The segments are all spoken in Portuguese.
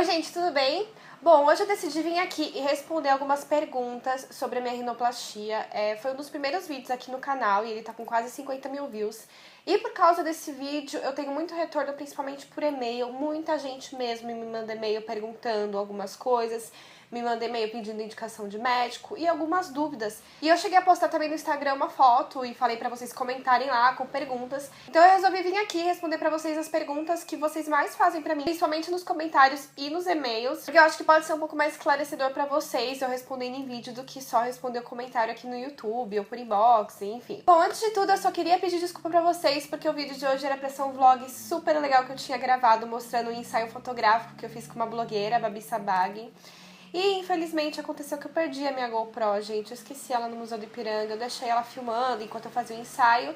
gente, tudo bem? Bom, hoje eu decidi vir aqui e responder algumas perguntas sobre a minha rinoplastia. Foi um dos primeiros vídeos aqui no canal e ele tá com quase 50 mil views. E por causa desse vídeo eu tenho muito retorno, principalmente por e-mail. Muita gente mesmo me manda e-mail perguntando algumas coisas, me manda e-mail pedindo indicação de médico e algumas dúvidas. E eu cheguei a postar também no Instagram uma foto e falei pra vocês comentarem lá com perguntas. Então eu resolvi vir aqui responder pra vocês as perguntas que vocês mais fazem pra mim, principalmente nos comentários e nos e-mails, porque eu acho que pode ser um pouco mais esclarecedor pra vocês eu respondendo em vídeo do que só responder o comentário aqui no YouTube ou por inbox, enfim. Bom, antes de tudo eu só queria pedir desculpa pra vocês porque o vídeo de hoje era pra ser um vlog super legal que eu tinha gravado mostrando um ensaio fotográfico que eu fiz com uma blogueira, a Babi Sabag. E infelizmente aconteceu que eu perdi a minha GoPro, gente. Eu esqueci ela no Museu do Ipiranga, eu deixei ela filmando enquanto eu fazia o ensaio.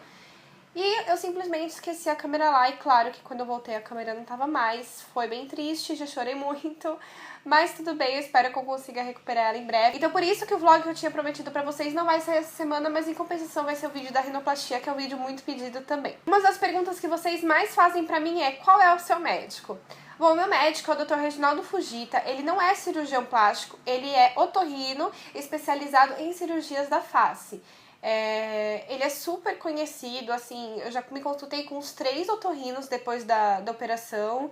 E eu simplesmente esqueci a câmera lá e claro que quando eu voltei a câmera não tava mais. Foi bem triste, já chorei muito, mas tudo bem, eu espero que eu consiga recuperar ela em breve. Então por isso que o vlog que eu tinha prometido pra vocês não vai sair essa semana, mas em compensação vai ser o vídeo da rinoplastia, que é um vídeo muito pedido também. Uma das perguntas que vocês mais fazem pra mim é: qual é o seu médico? Bom, meu médico é o Dr. Reginaldo Fujita, ele não é cirurgião plástico, ele é otorrino especializado em cirurgias da face. Ele é super conhecido, assim, eu já me consultei com uns 3 otorrinos depois da operação.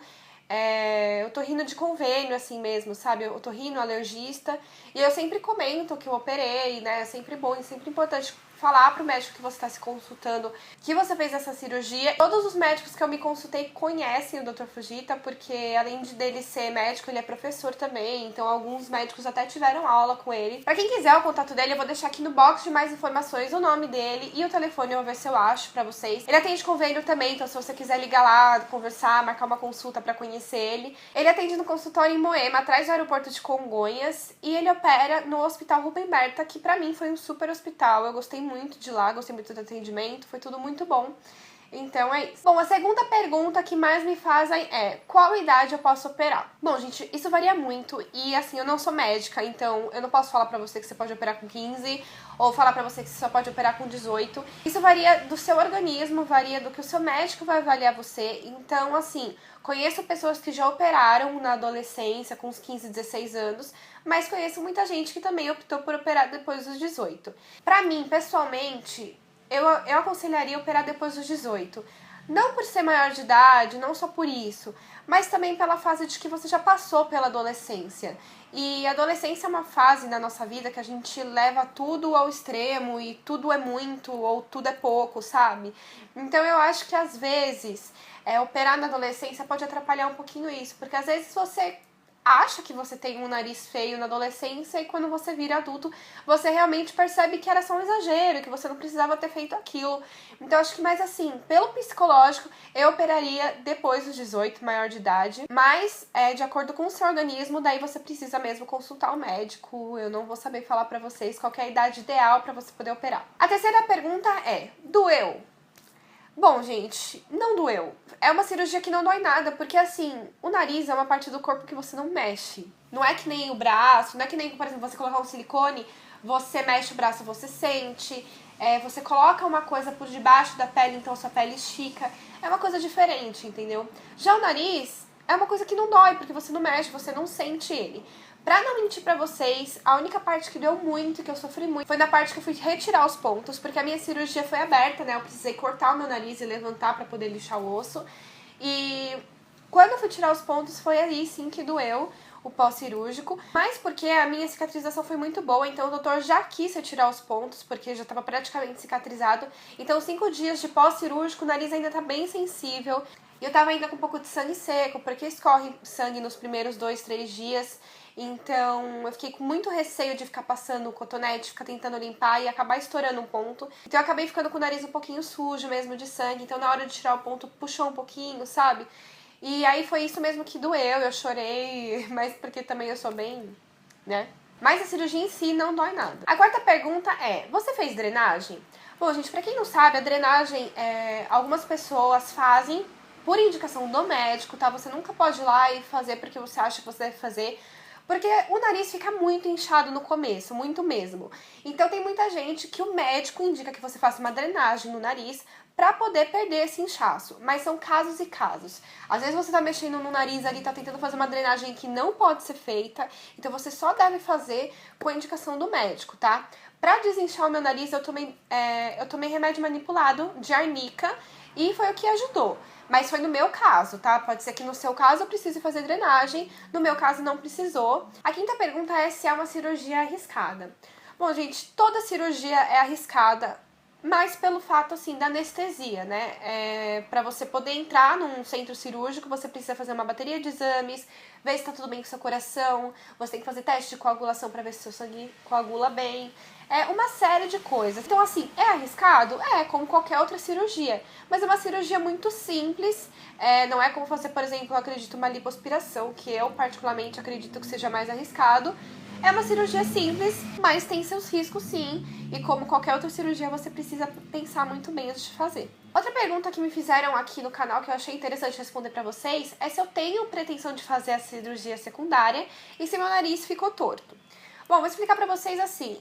Otorrino de convênio, assim mesmo, sabe? Otorrino, alergista. E eu sempre comento que eu operei, né? É sempre bom e sempre importante falar pro médico que você está se consultando que você fez essa cirurgia. Todos os médicos que eu me consultei conhecem o Dr. Fujita, porque além dele ser médico, ele é professor também, então alguns médicos até tiveram aula com ele. Pra quem quiser o contato dele, eu vou deixar aqui no box de mais informações o nome dele e o telefone, eu vou ver se eu acho pra vocês. Ele atende convênio também, então se você quiser ligar lá, conversar, marcar uma consulta pra conhecer ele. Ele atende no consultório em Moema, atrás do aeroporto de Congonhas, e ele opera no Hospital Rubem Berta, que pra mim foi um super hospital, eu gostei muito de lá, gostei muito do atendimento, foi tudo muito bom. Então é isso. Bom, a segunda pergunta que mais me fazem é: qual idade eu posso operar? Bom, gente, isso varia muito e assim, eu não sou médica, então eu não posso falar pra você que você pode operar com 15 ou falar pra você que você só pode operar com 18. Isso varia do seu organismo, varia do que o seu médico vai avaliar você. Então, assim, conheço pessoas que já operaram na adolescência, com uns 15, 16 anos, mas conheço muita gente que também optou por operar depois dos 18. Pra mim, pessoalmente, eu aconselharia operar depois dos 18. Não por ser maior de idade, não só por isso, mas também pela fase de que você já passou pela adolescência. E a adolescência é uma fase na nossa vida que a gente leva tudo ao extremo e tudo é muito ou tudo é pouco, sabe? Então eu acho que às vezes operar na adolescência pode atrapalhar um pouquinho isso, porque às vezes você acha que você tem um nariz feio na adolescência e quando você vira adulto, você realmente percebe que era só um exagero, que você não precisava ter feito aquilo. Então acho que mais assim, pelo psicológico, eu operaria depois dos 18, maior de idade, mas de acordo com o seu organismo, daí você precisa mesmo consultar o médico. Eu não vou saber falar pra vocês qual que é a idade ideal pra você poder operar. A terceira pergunta é: doeu? Bom, gente, não doeu. É uma cirurgia que não dói nada, porque assim, o nariz é uma parte do corpo que você não mexe. Não é que nem o braço, não é que nem, por exemplo, você colocar um silicone, você mexe o braço, você sente. Você coloca uma coisa por debaixo da pele, então sua pele estica. É uma coisa diferente, entendeu? Já o nariz é uma coisa que não dói, porque você não mexe, você não sente ele. Pra não mentir pra vocês, a única parte que deu muito, que eu sofri muito, foi na parte que eu fui retirar os pontos, porque a minha cirurgia foi aberta, né? Eu precisei cortar o meu nariz e levantar pra poder lixar o osso. E quando eu fui tirar os pontos, foi ali sim que doeu o pós-cirúrgico, mas porque a minha cicatrização foi muito boa, então o doutor já quis retirar os pontos, porque já estava praticamente cicatrizado. Então 5 dias de pós-cirúrgico, o nariz ainda tá bem sensível. E eu tava ainda com um pouco de sangue seco, porque escorre sangue nos primeiros 2, 3 dias. Então eu fiquei com muito receio de ficar passando o cotonete, ficar tentando limpar e acabar estourando um ponto. Então eu acabei ficando com o nariz um pouquinho sujo mesmo de sangue, então na hora de tirar o ponto puxou um pouquinho, sabe? E aí foi isso mesmo que doeu, eu chorei, mas porque também eu sou bem, né? Mas a cirurgia em si não dói nada. A quarta pergunta é: você fez drenagem? Bom, gente, pra quem não sabe, a drenagem algumas pessoas fazem por indicação do médico, tá? Você nunca pode ir lá e fazer porque você acha que você deve fazer, Porque o nariz fica muito inchado no começo, muito mesmo. Então tem muita gente que o médico indica que você faça uma drenagem no nariz para poder perder esse inchaço. Mas são casos e casos. Às vezes você tá mexendo no nariz ali, tá tentando fazer uma drenagem que não pode ser feita, então você só deve fazer com a indicação do médico, tá? Pra desinchar o meu nariz, eu tomei remédio manipulado de arnica e foi o que ajudou. Mas foi no meu caso, tá? Pode ser que no seu caso eu precise fazer drenagem, no meu caso não precisou. A quinta pergunta é se é uma cirurgia arriscada. Bom, gente, toda cirurgia é arriscada, mas pelo fato, assim, da anestesia, né? Pra você poder entrar num centro cirúrgico, você precisa fazer uma bateria de exames, ver se tá tudo bem com seu coração, você tem que fazer teste de coagulação pra ver se seu sangue coagula bem. É uma série de coisas. Então, assim, é arriscado? É, como qualquer outra cirurgia. Mas é uma cirurgia muito simples. Não é como fazer, por exemplo, eu acredito, uma lipoaspiração, que eu particularmente acredito que seja mais arriscado. É uma cirurgia simples, mas tem seus riscos sim. E como qualquer outra cirurgia, você precisa pensar muito bem antes de fazer. Outra pergunta que me fizeram aqui no canal, que eu achei interessante responder pra vocês, é se eu tenho pretensão de fazer a cirurgia secundária e se meu nariz ficou torto. Bom, vou explicar pra vocês assim,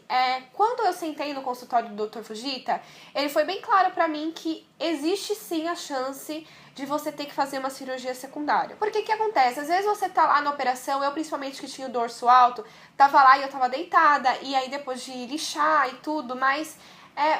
quando eu sentei no consultório do Dr. Fujita, ele foi bem claro pra mim que existe sim a chance de você ter que fazer uma cirurgia secundária. Porque que acontece? Às vezes você tá lá na operação, eu principalmente que tinha o dorso alto, tava lá e eu tava deitada, e aí depois de lixar e tudo, mas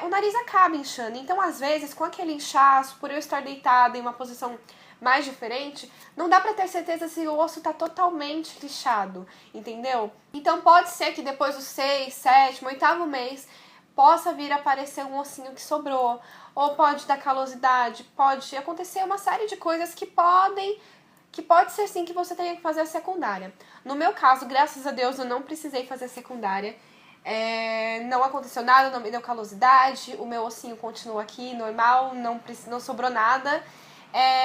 o nariz acaba inchando. Então, às vezes, com aquele inchaço, por eu estar deitada em uma posição mais diferente, não dá pra ter certeza se o osso tá totalmente lixado, entendeu? Então pode ser que depois do 6, 7, 8º mês possa vir a aparecer um ossinho que sobrou, ou pode dar calosidade, pode acontecer uma série de coisas que pode ser sim que você tenha que fazer a secundária. No meu caso, graças a Deus, eu não precisei fazer a secundária. Não aconteceu nada, não me deu calosidade, o meu ossinho continua aqui normal, não sobrou nada.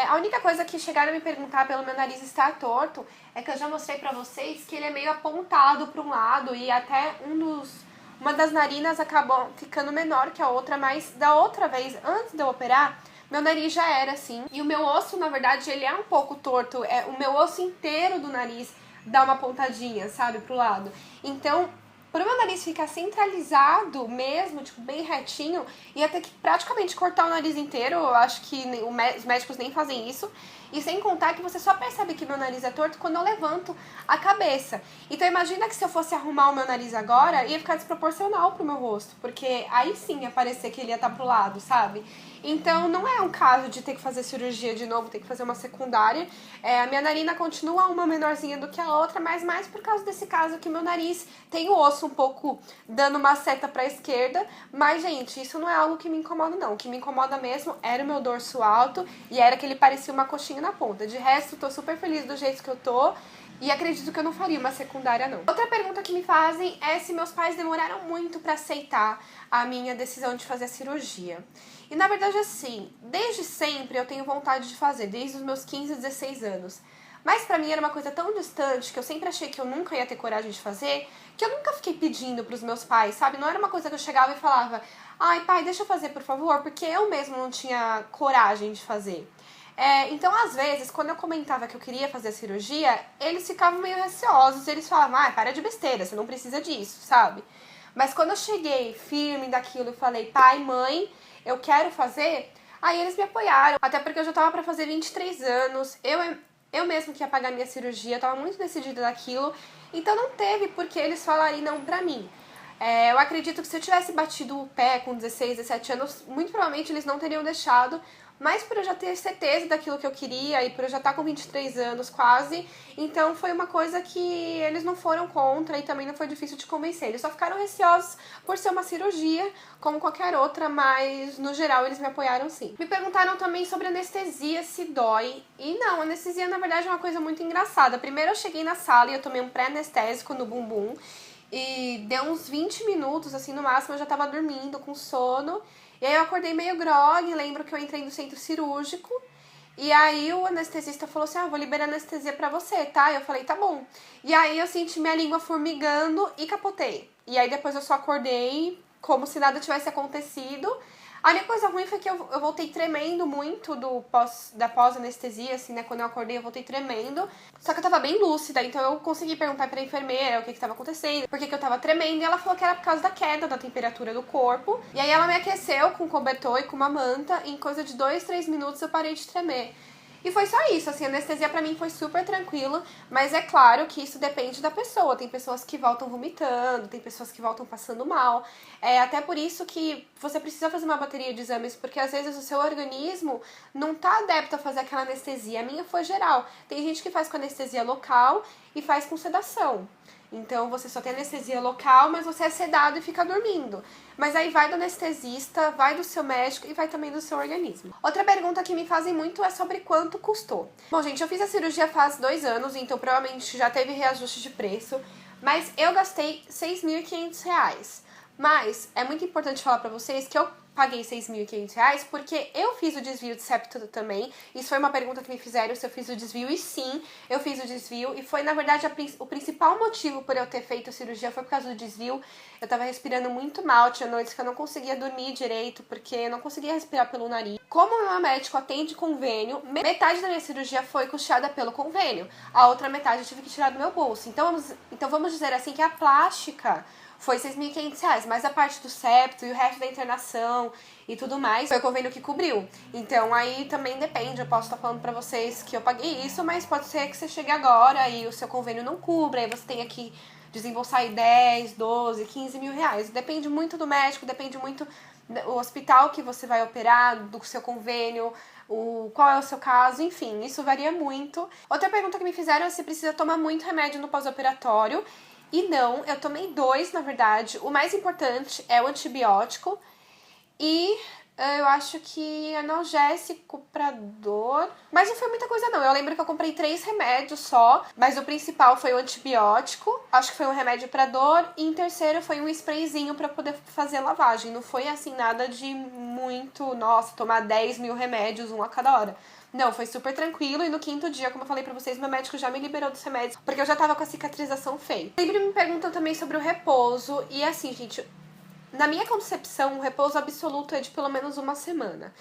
A única coisa que chegaram a me perguntar pelo meu nariz estar torto é que eu já mostrei pra vocês que ele é meio apontado pra um lado e até uma das narinas acabou ficando menor que a outra, mas da outra vez, antes de eu operar, meu nariz já era assim. E o meu osso, na verdade, ele é um pouco torto, o meu osso inteiro do nariz dá uma pontadinha, sabe, pro lado. Então, pro meu nariz ficar centralizado mesmo, tipo, bem retinho, ia ter que praticamente cortar o nariz inteiro, eu acho que os médicos nem fazem isso, e sem contar que você só percebe que meu nariz é torto quando eu levanto a cabeça. Então imagina que se eu fosse arrumar o meu nariz agora, ia ficar desproporcional pro meu rosto, porque aí sim ia parecer que ele ia estar pro lado, sabe? Então não é um caso de ter que fazer cirurgia de novo, ter que fazer uma secundária. A minha narina continua uma menorzinha do que a outra, mas mais por causa desse caso que meu nariz tem o osso um pouco dando uma seta pra esquerda. Mas, gente, isso não é algo que me incomoda, não. O que me incomoda mesmo era o meu dorso alto e era que ele parecia uma coxinha na ponta. De resto, tô super feliz do jeito que eu tô. E acredito que eu não faria uma secundária, não. Outra pergunta que me fazem é se meus pais demoraram muito pra aceitar a minha decisão de fazer a cirurgia. E na verdade, assim, desde sempre eu tenho vontade de fazer, desde os meus 15, 16 anos. Mas pra mim era uma coisa tão distante, que eu sempre achei que eu nunca ia ter coragem de fazer, que eu nunca fiquei pedindo pros meus pais, sabe? Não era uma coisa que eu chegava e falava, ai pai, deixa eu fazer por favor, porque eu mesmo não tinha coragem de fazer. Então, às vezes, quando eu comentava que eu queria fazer a cirurgia, eles ficavam meio receosos, eles falavam, ah, para de besteira, você não precisa disso, sabe? Mas quando eu cheguei firme daquilo e falei, pai, mãe, eu quero fazer, aí eles me apoiaram, até porque eu já tava pra fazer 23 anos, eu mesmo que ia pagar minha cirurgia, eu tava muito decidida daquilo, então não teve por que eles falarem não pra mim. Eu acredito que se eu tivesse batido o pé com 16, 17 anos, muito provavelmente eles não teriam deixado, mas por eu já ter certeza daquilo que eu queria e por eu já estar com 23 anos quase, então foi uma coisa que eles não foram contra e também não foi difícil de convencer. Eles só ficaram receosos por ser uma cirurgia, como qualquer outra, mas no geral eles me apoiaram sim. Me perguntaram também sobre anestesia, se dói. E não, anestesia na verdade é uma coisa muito engraçada. Primeiro eu cheguei na sala e eu tomei um pré-anestésico no bumbum e deu uns 20 minutos, assim, no máximo eu já tava dormindo, com sono. E aí eu acordei meio grogue, lembro que eu entrei no centro cirúrgico. E aí o anestesista falou assim, vou liberar anestesia pra você, tá? Eu falei, tá bom. E aí eu senti minha língua formigando e capotei. E aí depois eu só acordei como se nada tivesse acontecido. A única coisa ruim foi que eu voltei tremendo muito da pós-anestesia, assim, né? Quando eu acordei, eu voltei tremendo. Só que eu tava bem lúcida, então eu consegui perguntar pra enfermeira o que tava acontecendo, por que eu tava tremendo, e ela falou que era por causa da queda da temperatura do corpo. E aí ela me aqueceu com cobertor e com uma manta, e em coisa de 2, 3 minutos eu parei de tremer. E foi só isso, assim, a anestesia pra mim foi super tranquila, mas é claro que isso depende da pessoa. Tem pessoas que voltam vomitando, tem pessoas que voltam passando mal. É até por isso que você precisa fazer uma bateria de exames, porque às vezes o seu organismo não tá adepto a fazer aquela anestesia. A minha foi geral. Tem gente que faz com anestesia local e faz com sedação. Então você só tem anestesia local, mas você é sedado e fica dormindo. Mas aí vai do anestesista, vai do seu médico e vai também do seu organismo. Outra pergunta que me fazem muito é sobre quanto custou. Bom, gente, eu fiz a cirurgia faz 2 anos, então provavelmente já teve reajuste de preço, mas eu gastei R$6.500. Mas é muito importante falar pra vocês que eu paguei R$6.500 porque eu fiz o desvio de septo também. Isso foi uma pergunta que me fizeram se eu fiz o desvio, e sim, eu fiz o desvio. E foi, na verdade, o principal motivo por eu ter feito a cirurgia foi por causa do desvio. Eu tava respirando muito mal, tinha noites que eu não conseguia dormir direito, porque eu não conseguia respirar pelo nariz. Como o meu médico atende convênio, metade da minha cirurgia foi custeada pelo convênio. A outra metade eu tive que tirar do meu bolso. Então vamos dizer assim que a plástica foi R$6.500, mas a parte do septo e o resto da internação e tudo mais foi o convênio que cobriu. Então aí também depende, eu posso estar falando pra vocês que eu paguei isso, mas pode ser que você chegue agora e o seu convênio não cubra, aí você tenha que desembolsar aí 10, 12, 15 mil reais. Depende muito do médico, depende muito do hospital que você vai operar, do seu convênio, qual é o seu caso, enfim, isso varia muito. Outra pergunta que me fizeram é se precisa tomar muito remédio no pós-operatório. E não, eu tomei 2, na verdade. O mais importante é o antibiótico e eu acho que analgésico pra dor. Mas não foi muita coisa não, eu lembro que eu comprei 3 remédios só, mas o principal foi o antibiótico, acho que foi um remédio pra dor, e em terceiro foi um sprayzinho pra poder fazer lavagem. Não foi assim nada de muito, nossa, tomar 10 mil remédios, um a cada hora. Não, foi super tranquilo, e no 5º dia, como eu falei pra vocês, meu médico já me liberou dos remédios, porque eu já tava com a cicatrização feia. Sempre me perguntam também sobre o repouso, e assim, gente, na minha concepção, o repouso absoluto é de pelo menos 1 semana.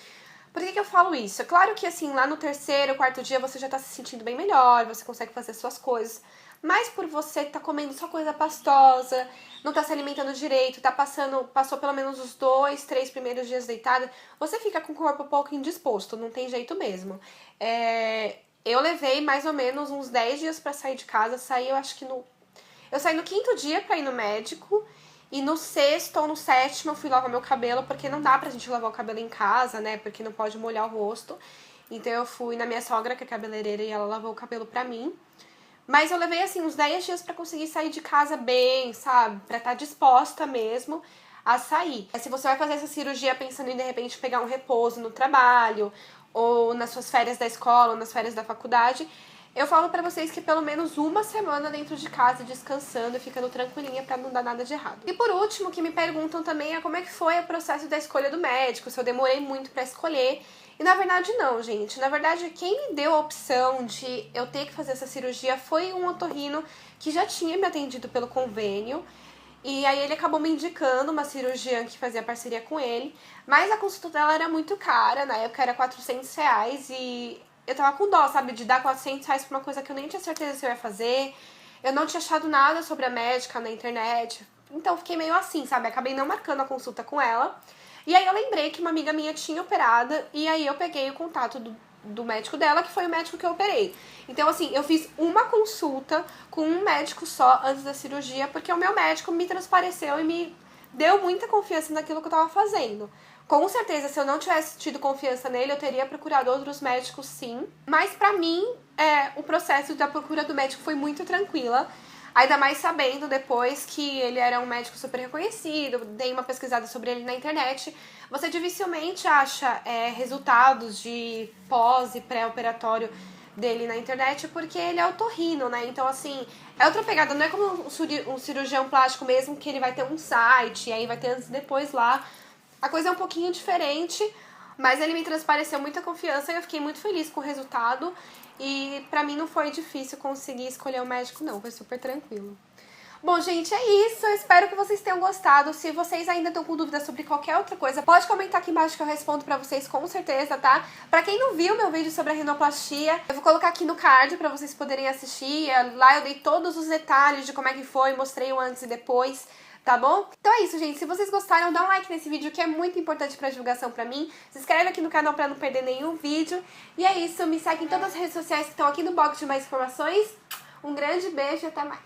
Por que eu falo isso? É claro que assim, lá no 3º, 4º dia você já tá se sentindo bem melhor, você consegue fazer suas coisas, mas por você tá comendo só coisa pastosa, não tá se alimentando direito, passou pelo menos os 2, 3 primeiros dias deitada, você fica com o corpo um pouco indisposto, não tem jeito mesmo. Eu levei mais ou menos uns 10 dias pra sair de casa, eu saí no 5º dia pra ir no médico, e no 6º ou no 7º eu fui lavar meu cabelo, porque não dá pra gente lavar o cabelo em casa, né, porque não pode molhar o rosto. Então eu fui na minha sogra, que é cabeleireira, e ela lavou o cabelo pra mim. Mas eu levei, assim, uns 10 dias pra conseguir sair de casa bem, sabe? Pra estar disposta mesmo a sair. Se você vai fazer essa cirurgia pensando em, de repente, pegar um repouso no trabalho, ou nas suas férias da escola, ou nas férias da faculdade, eu falo pra vocês que pelo menos 1 semana dentro de casa, descansando e ficando tranquilinha pra não dar nada de errado. E por último, o que me perguntam também é como é que foi o processo da escolha do médico, se eu demorei muito pra escolher. E na verdade não, gente. Na verdade, quem me deu a opção de eu ter que fazer essa cirurgia foi um otorrino que já tinha me atendido pelo convênio. E aí ele acabou me indicando uma cirurgiã que fazia parceria com ele. Mas a consulta dela era muito cara, na época era R$400, e eu tava com dó, sabe, de dar R$400 pra uma coisa que eu nem tinha certeza se eu ia fazer. Eu não tinha achado nada sobre a médica na internet. Então fiquei meio assim, sabe, acabei não marcando a consulta com ela. E aí eu lembrei que uma amiga minha tinha operado, e aí eu peguei o contato do médico dela, que foi o médico que eu operei. Então, assim, eu fiz uma consulta com um médico só antes da cirurgia, porque o meu médico me transpareceu e me deu muita confiança naquilo que eu tava fazendo. Com certeza, se eu não tivesse tido confiança nele, eu teria procurado outros médicos, sim. Mas pra mim, o processo da procura do médico foi muito tranquila. Ainda mais sabendo depois que ele era um médico super reconhecido, dei uma pesquisada sobre ele na internet. Você dificilmente acha resultados de pós e pré-operatório dele na internet, porque ele é otorrino, né? Então, assim, é outra pegada. Não é como um cirurgião plástico mesmo, que ele vai ter um site, e aí vai ter antes e depois lá. A coisa é um pouquinho diferente, mas ele me transpareceu muita confiança e eu fiquei muito feliz com o resultado. E pra mim não foi difícil conseguir escolher o médico, não. Foi super tranquilo. Bom, gente, é isso. Eu espero que vocês tenham gostado. Se vocês ainda estão com dúvidas sobre qualquer outra coisa, pode comentar aqui embaixo que eu respondo pra vocês com certeza, tá? Pra quem não viu meu vídeo sobre a rinoplastia, eu vou colocar aqui no card pra vocês poderem assistir. Lá eu dei todos os detalhes de como é que foi, mostrei o antes e depois. Tá bom? Então é isso, gente. Se vocês gostaram, dá um like nesse vídeo que é muito importante pra divulgação pra mim. Se inscreve aqui no canal pra não perder nenhum vídeo. E é isso. Me segue em todas as redes sociais que estão aqui no box de mais informações. Um grande beijo e até mais.